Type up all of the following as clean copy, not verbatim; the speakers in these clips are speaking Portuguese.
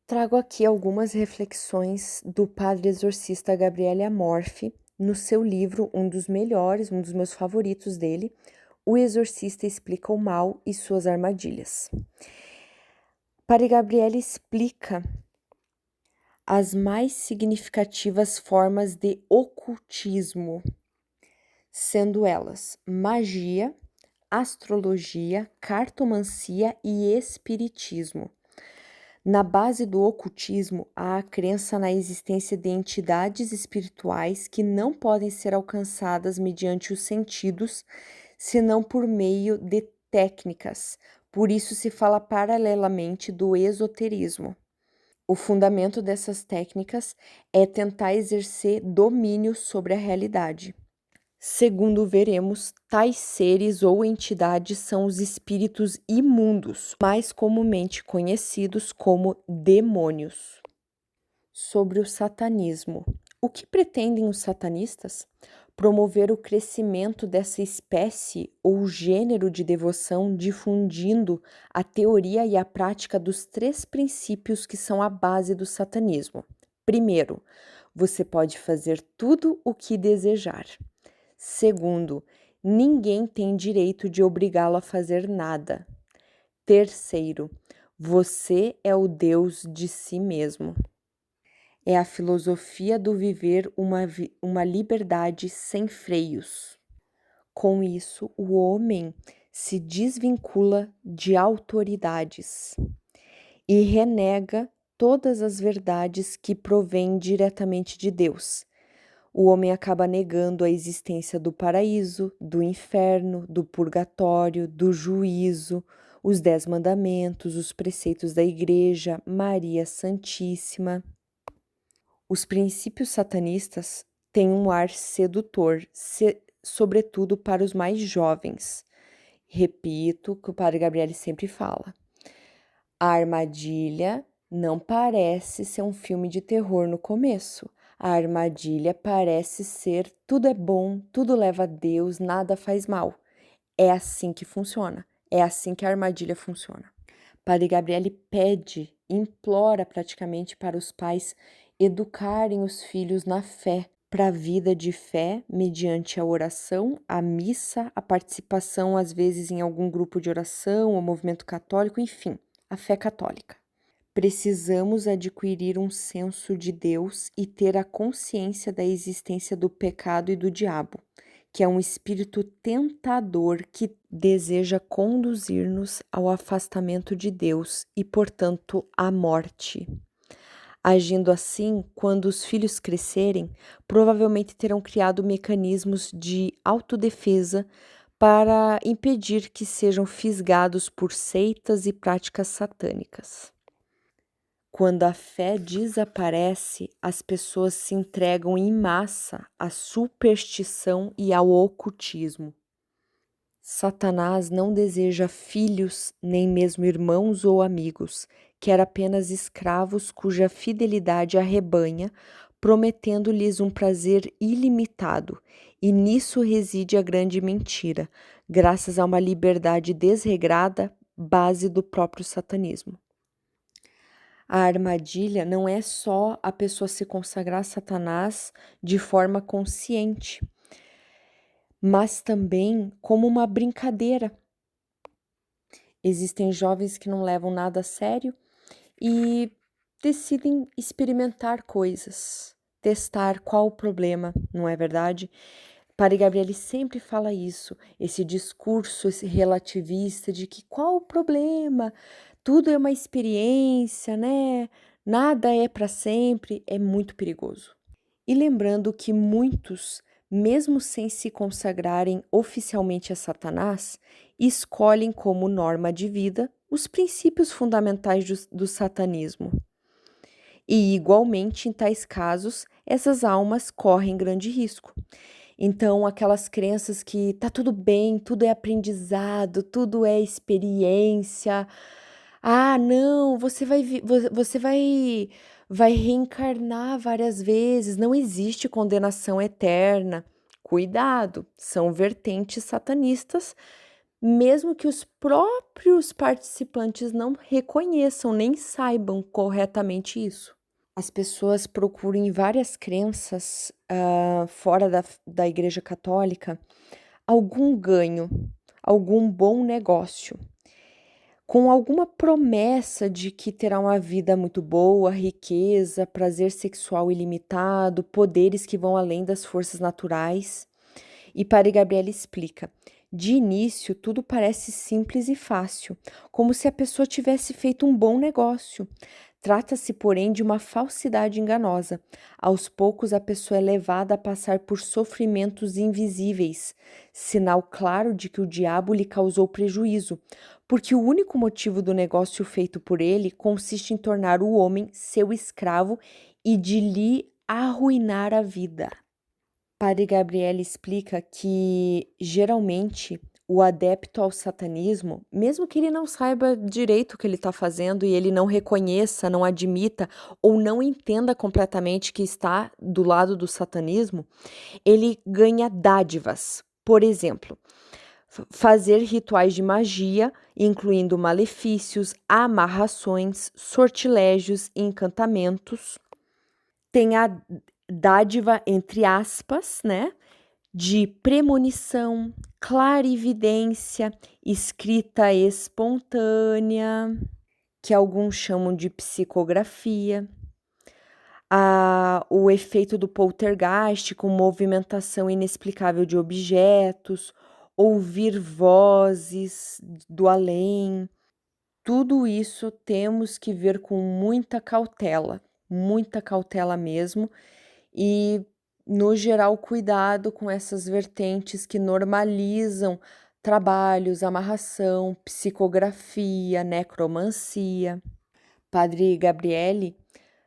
Trago aqui algumas reflexões do padre exorcista Gabriele Amorfi no seu livro, um dos melhores, um dos meus favoritos dele, O Exorcista Explica o Mal e Suas Armadilhas. Padre Gabriele explica as mais significativas formas de ocultismo, sendo elas magia, astrologia, cartomancia e espiritismo. Na base do ocultismo, há a crença na existência de entidades espirituais que não podem ser alcançadas mediante os sentidos, senão por meio de técnicas. Por isso se fala paralelamente do esoterismo. O fundamento dessas técnicas é tentar exercer domínio sobre a realidade. Segundo veremos, tais seres ou entidades são os espíritos imundos, mais comumente conhecidos como demônios. Sobre o satanismo. O que pretendem os satanistas? Promover o crescimento dessa espécie ou gênero de devoção, difundindo a teoria e a prática dos 3 princípios que são a base do satanismo. Primeiro, você pode fazer tudo o que desejar. Segundo, ninguém tem direito de obrigá-lo a fazer nada. Terceiro, você é o Deus de si mesmo. É a filosofia do viver uma liberdade sem freios. Com isso, o homem se desvincula de autoridades e renega todas as verdades que provêm diretamente de Deus. O homem acaba negando a existência do paraíso, do inferno, do purgatório, do juízo, os 10 mandamentos, os preceitos da Igreja, Maria Santíssima. Os princípios satanistas têm um ar sedutor, sobretudo para os mais jovens. Repito o que o padre Gabriele sempre fala. A armadilha não parece ser um filme de terror no começo. A armadilha parece ser tudo é bom, tudo leva a Deus, nada faz mal. É assim que funciona. É assim que a armadilha funciona. Padre Gabriele pede, implora praticamente para os pais educarem os filhos na fé, para a vida de fé, mediante a oração, a missa, a participação às vezes em algum grupo de oração, o movimento católico, enfim, a fé católica. Precisamos adquirir um senso de Deus e ter a consciência da existência do pecado e do diabo, que é um espírito tentador que deseja conduzir-nos ao afastamento de Deus e, portanto, à morte. Agindo assim, quando os filhos crescerem, provavelmente terão criado mecanismos de autodefesa para impedir que sejam fisgados por seitas e práticas satânicas. Quando a fé desaparece, as pessoas se entregam em massa à superstição e ao ocultismo. Satanás não deseja filhos, nem mesmo irmãos ou amigos, quer apenas escravos cuja fidelidade arrebanha, prometendo-lhes um prazer ilimitado, e nisso reside a grande mentira, graças a uma liberdade desregrada, base do próprio satanismo. A armadilha não é só a pessoa se consagrar a Satanás de forma consciente, mas também como uma brincadeira. Existem jovens que não levam nada a sério e decidem experimentar coisas, testar qual o problema, não é verdade? Padre Gabriele sempre fala isso, esse discurso esse relativista de que qual o problema? Tudo é uma experiência, né? Nada é para sempre, é muito perigoso. E lembrando que muitos, mesmo sem se consagrarem oficialmente a Satanás, escolhem como norma de vida os princípios fundamentais do satanismo. E, igualmente, em tais casos, essas almas correm grande risco. Então, aquelas crenças que tá tudo bem, tudo é aprendizado, tudo é experiência. Ah, não, você vai reencarnar várias vezes, não existe condenação eterna. Cuidado, são vertentes satanistas mesmo que os próprios participantes não reconheçam nem saibam corretamente isso. As pessoas procuram em várias crenças fora da Igreja Católica algum ganho, algum bom negócio, com alguma promessa de que terá uma vida muito boa, riqueza, prazer sexual ilimitado, poderes que vão além das forças naturais. E Padre Gabriel explica: de início, tudo parece simples e fácil, como se a pessoa tivesse feito um bom negócio. Trata-se, porém, de uma falsidade enganosa. Aos poucos, a pessoa é levada a passar por sofrimentos invisíveis, sinal claro de que o diabo lhe causou prejuízo, porque o único motivo do negócio feito por ele consiste em tornar o homem seu escravo e de lhe arruinar a vida. Padre Gabriel explica que, geralmente, o adepto ao satanismo, mesmo que ele não saiba direito o que ele está fazendo e ele não reconheça, não admita ou não entenda completamente que está do lado do satanismo, ele ganha dádivas. Por exemplo, fazer rituais de magia, incluindo malefícios, amarrações, sortilégios e encantamentos. Tem a dádiva, entre aspas, né, de premonição, clarividência, escrita espontânea, que alguns chamam de psicografia, o efeito do poltergeist, com movimentação inexplicável de objetos, ouvir vozes do além. Tudo isso temos que ver com muita cautela mesmo, e, no geral, cuidado com essas vertentes que normalizam trabalhos, amarração, psicografia, necromancia. Padre Gabriele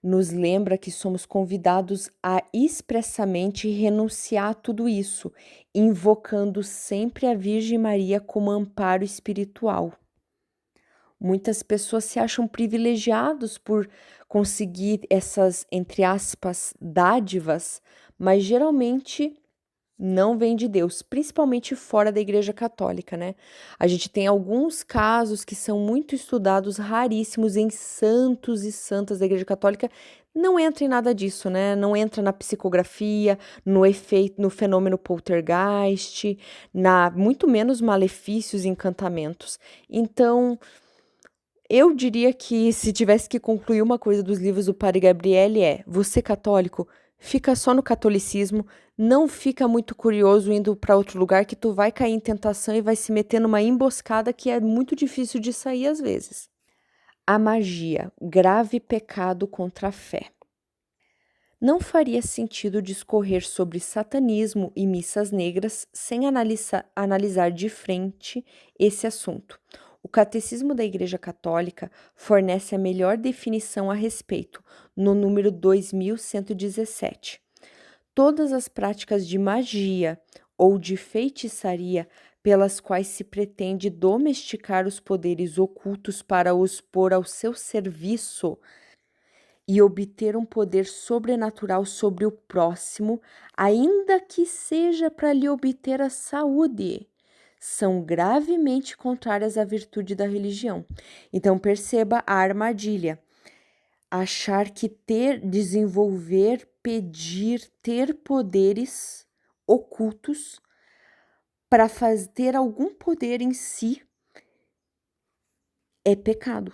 nos lembra que somos convidados a expressamente renunciar a tudo isso, invocando sempre a Virgem Maria como amparo espiritual. Muitas pessoas se acham privilegiados por conseguir essas, entre aspas, dádivas, mas geralmente não vem de Deus, principalmente fora da Igreja Católica, né? A gente tem alguns casos que são muito estudados, raríssimos, em santos e santas da Igreja Católica. Não entra em nada disso, né? Não entra na psicografia, no efeito, no fenômeno poltergeist, muito menos malefícios e encantamentos. Então, eu diria que, se tivesse que concluir uma coisa dos livros do Padre Gabriele, você católico, fica só no catolicismo, não fica muito curioso indo para outro lugar, que tu vai cair em tentação e vai se meter numa emboscada que é muito difícil de sair às vezes. A magia, grave pecado contra a fé. Não faria sentido discorrer sobre satanismo e missas negras sem analisar de frente esse assunto. O Catecismo da Igreja Católica fornece a melhor definição a respeito, no número 2117. Todas as práticas de magia ou de feitiçaria pelas quais se pretende domesticar os poderes ocultos para os pôr ao seu serviço e obter um poder sobrenatural sobre o próximo, ainda que seja para lhe obter a saúde, são gravemente contrárias à virtude da religião. Então perceba a armadilha. Achar que desenvolver, pedir, ter poderes ocultos para ter algum poder em si é pecado.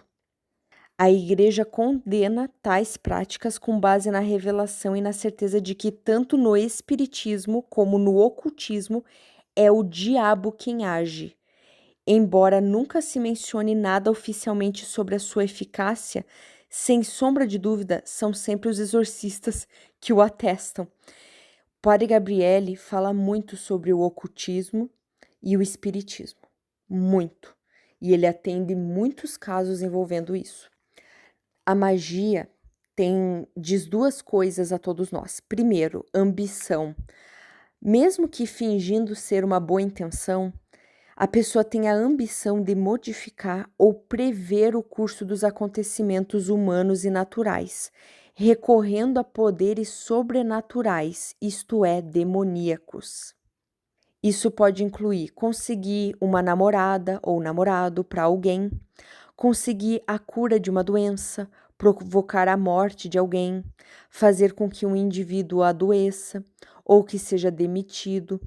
A Igreja condena tais práticas com base na revelação e na certeza de que tanto no espiritismo como no ocultismo é o diabo quem age. Embora nunca se mencione nada oficialmente sobre a sua eficácia, sem sombra de dúvida, são sempre os exorcistas que o atestam. Padre Gabriele fala muito sobre o ocultismo e o espiritismo. Muito. E ele atende muitos casos envolvendo isso. A magia diz duas coisas a todos nós. Primeiro, ambição. Mesmo que fingindo ser uma boa intenção, a pessoa tem a ambição de modificar ou prever o curso dos acontecimentos humanos e naturais, recorrendo a poderes sobrenaturais, isto é, demoníacos. Isso pode incluir conseguir uma namorada ou namorado para alguém, conseguir a cura de uma doença, provocar a morte de alguém, fazer com que um indivíduo adoeça ou que seja demitido,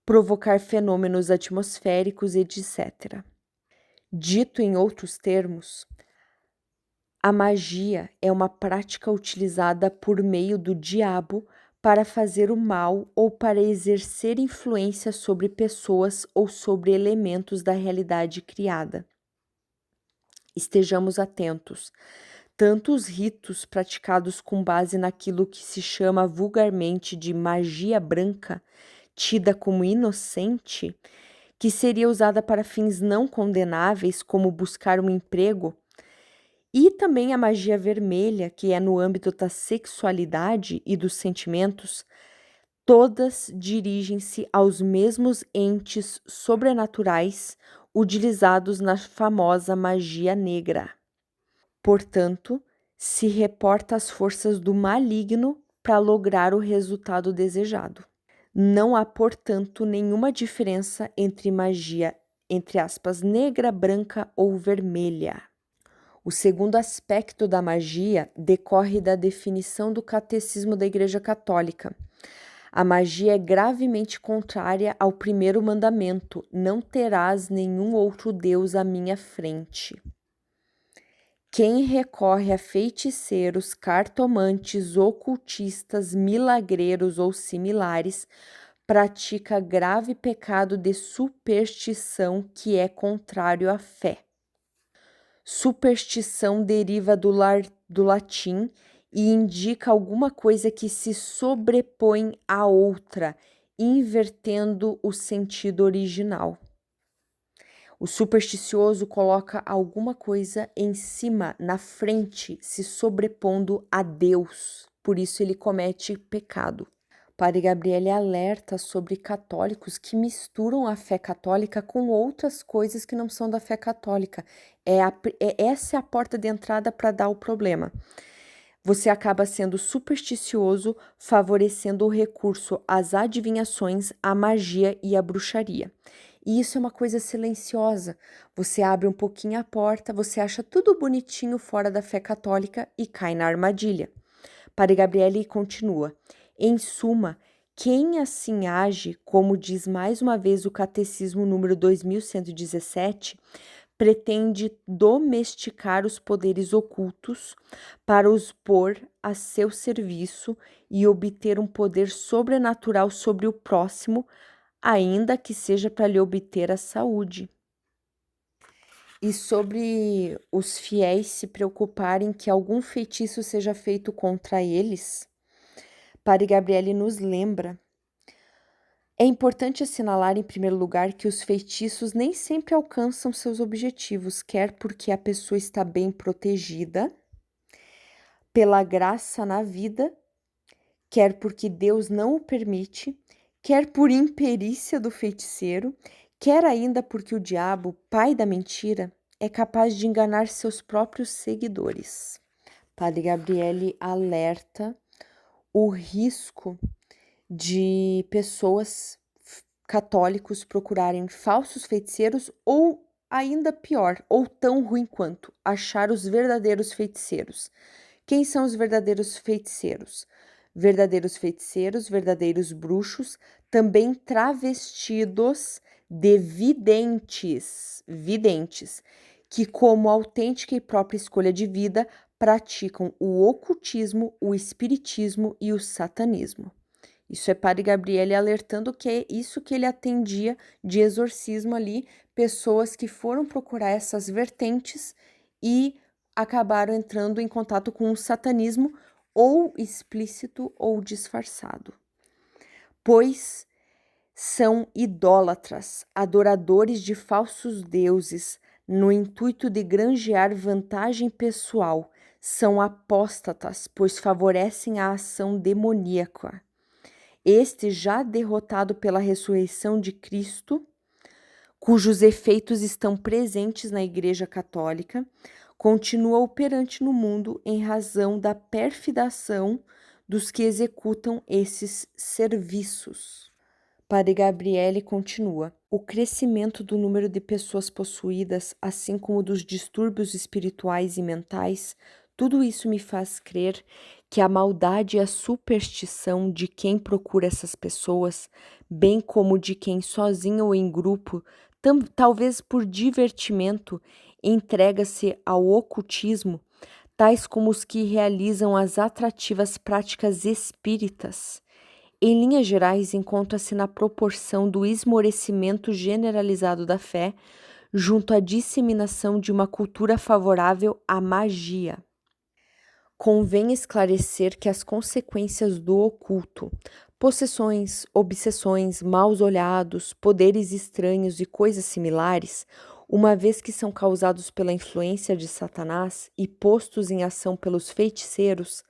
provocar fenômenos atmosféricos, etc. Dito em outros termos, a magia é uma prática utilizada por meio do diabo para fazer o mal ou para exercer influência sobre pessoas ou sobre elementos da realidade criada. Estejamos atentos. Tanto os ritos praticados com base naquilo que se chama vulgarmente de magia branca, tida como inocente, que seria usada para fins não condenáveis, como buscar um emprego, e também a magia vermelha, que é no âmbito da sexualidade e dos sentimentos, todas dirigem-se aos mesmos entes sobrenaturais utilizados na famosa magia negra. Portanto, se reporta às forças do maligno para lograr o resultado desejado. Não há, portanto, nenhuma diferença entre magia, entre aspas, negra, branca ou vermelha. O segundo aspecto da magia decorre da definição do Catecismo da Igreja Católica. A magia é gravemente contrária ao primeiro mandamento: não terás nenhum outro Deus à minha frente. Quem recorre a feiticeiros, cartomantes, ocultistas, milagreiros ou similares pratica grave pecado de superstição que é contrário à fé. Superstição deriva do latim e indica alguma coisa que se sobrepõe à outra, invertendo o sentido original. O supersticioso coloca alguma coisa em cima, na frente, se sobrepondo a Deus. Por isso ele comete pecado. Padre Gabriele alerta sobre católicos que misturam a fé católica com outras coisas que não são da fé católica. Essa é a porta de entrada para dar o problema. Você acaba sendo supersticioso, favorecendo o recurso às adivinhações, à magia e à bruxaria. E isso é uma coisa silenciosa. Você abre um pouquinho a porta, você acha tudo bonitinho fora da fé católica e cai na armadilha. Padre Gabriele continua. Em suma, quem assim age, como diz mais uma vez o Catecismo número 2117, pretende domesticar os poderes ocultos para os pôr a seu serviço e obter um poder sobrenatural sobre o próximo, ainda que seja para lhe obter a saúde. E sobre os fiéis se preocuparem que algum feitiço seja feito contra eles, Padre Gabriele nos lembra. É importante assinalar, em primeiro lugar, que os feitiços nem sempre alcançam seus objetivos, quer porque a pessoa está bem protegida pela graça na vida, quer porque Deus não o permite, quer por imperícia do feiticeiro, quer ainda porque o diabo, pai da mentira, é capaz de enganar seus próprios seguidores. Padre Gabriele alerta o risco de pessoas católicos procurarem falsos feiticeiros ou, ainda pior, ou tão ruim quanto, achar os verdadeiros feiticeiros. Quem são os verdadeiros feiticeiros? Verdadeiros feiticeiros, verdadeiros bruxos, também travestidos de videntes, que, como autêntica e própria escolha de vida, praticam o ocultismo, o espiritismo e o satanismo. Isso é Padre Gabriele alertando que é isso que ele atendia de exorcismo ali, pessoas que foram procurar essas vertentes e acabaram entrando em contato com o satanismo, ou explícito ou disfarçado. Pois são idólatras, adoradores de falsos deuses, no intuito de granjear vantagem pessoal. São apóstatas, pois favorecem a ação demoníaca. Este já derrotado pela ressurreição de Cristo, cujos efeitos estão presentes na Igreja Católica, continua operante no mundo em razão da perfidação dos que executam esses serviços. Padre Gabriele continua: o crescimento do número de pessoas possuídas, assim como dos distúrbios espirituais e mentais, tudo isso me faz crer que a maldade e a superstição de quem procura essas pessoas, bem como de quem sozinho ou em grupo, talvez por divertimento, entrega-se ao ocultismo, tais como os que realizam as atrativas práticas espíritas, em linhas gerais, encontra-se na proporção do esmorecimento generalizado da fé, junto à disseminação de uma cultura favorável à magia. Convém esclarecer que as consequências do oculto, possessões, obsessões, maus olhados, poderes estranhos e coisas similares, uma vez que são causados pela influência de Satanás e postos em ação pelos feiticeiros,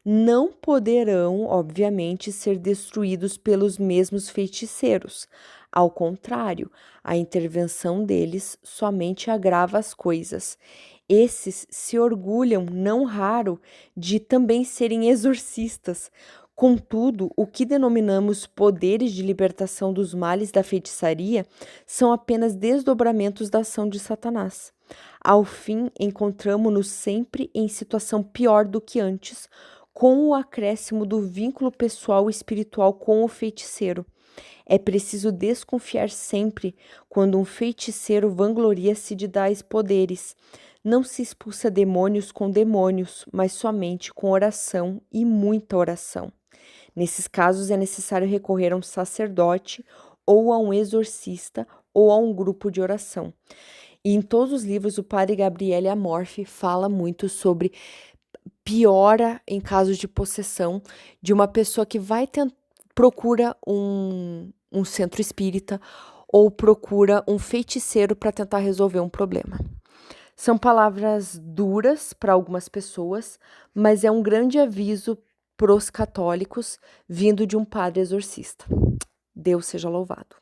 não poderão, obviamente, ser destruídos pelos mesmos feiticeiros. Ao contrário, a intervenção deles somente agrava as coisas. Esses se orgulham, não raro, de também serem exorcistas. Contudo, o que denominamos poderes de libertação dos males da feitiçaria são apenas desdobramentos da ação de Satanás. Ao fim, encontramo-nos sempre em situação pior do que antes, com o acréscimo do vínculo pessoal e espiritual com o feiticeiro. É preciso desconfiar sempre quando um feiticeiro vangloria-se de tais poderes. Não se expulsa demônios com demônios, mas somente com oração e muita oração. Nesses casos é necessário recorrer a um sacerdote ou a um exorcista ou a um grupo de oração. E em todos os livros o padre Gabriele Amorfi fala muito sobre piora em casos de possessão de uma pessoa que procura um centro espírita ou procura um feiticeiro para tentar resolver um problema. São palavras duras para algumas pessoas, mas é um grande aviso para os católicos vindo de um padre exorcista. Deus seja louvado.